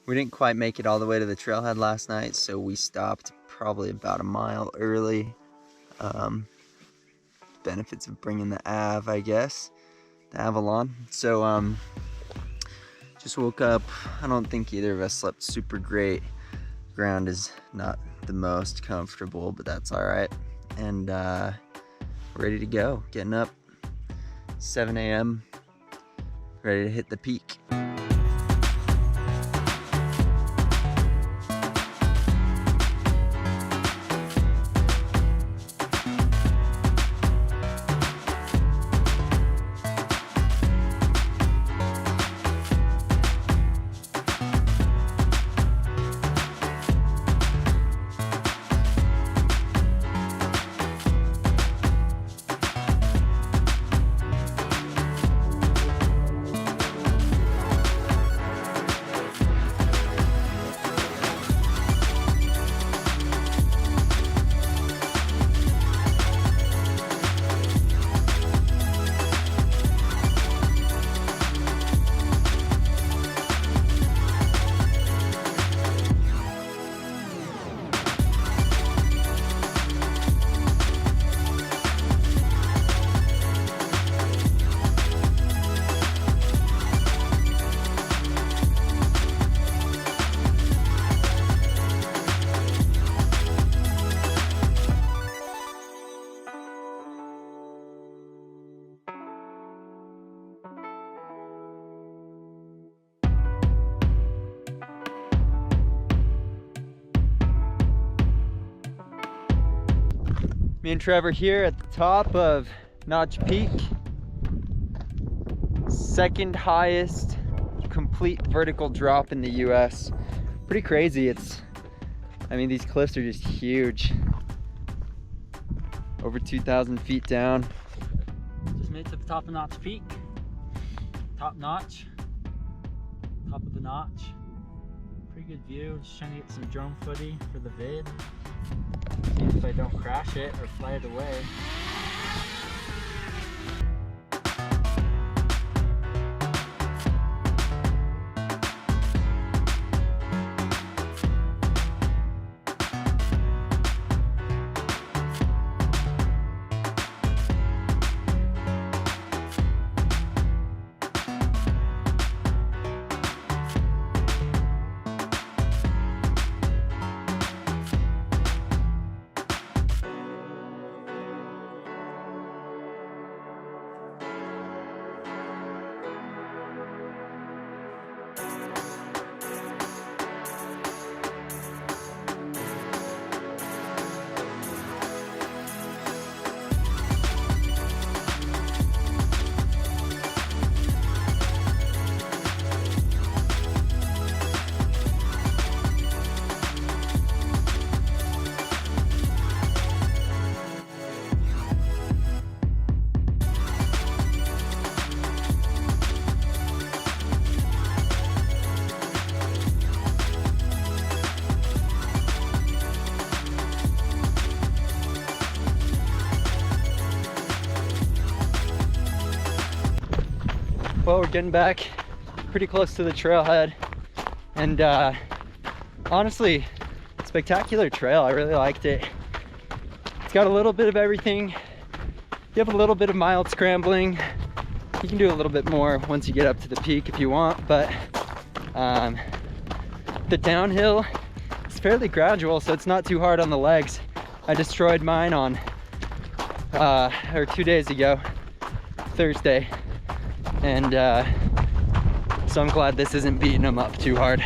We didn't quite make it all the way to the trailhead last night, so we stopped probably about a mile early. Benefits of bringing the Av, I guess, the Avalon. So just woke up. I don't think either of us slept super great. Ground is not the most comfortable, but that's all right. And ready to go. Getting up 7 a.m. ready to hit the peak. Me and Trevor here at the top of Notch Peak. Second highest complete vertical drop in the US. Pretty crazy. I mean, these cliffs are just huge. Over 2,000 feet down. Just made it to the top of Notch Peak. Top notch. Top of the notch. Pretty good view. Just trying to get some drone footy for the vid. See if I don't crash it or fly it away. Well, we're getting back pretty close to the trailhead, and honestly, spectacular trail. I really liked it. It's got a little bit of everything. You have a little bit of mild scrambling. You can do a little bit more once you get up to the peak if you want, but the downhill is fairly gradual, so it's not too hard on the legs. I destroyed mine on 2 days ago, Thursday. And so I'm glad this isn't beating them up too hard.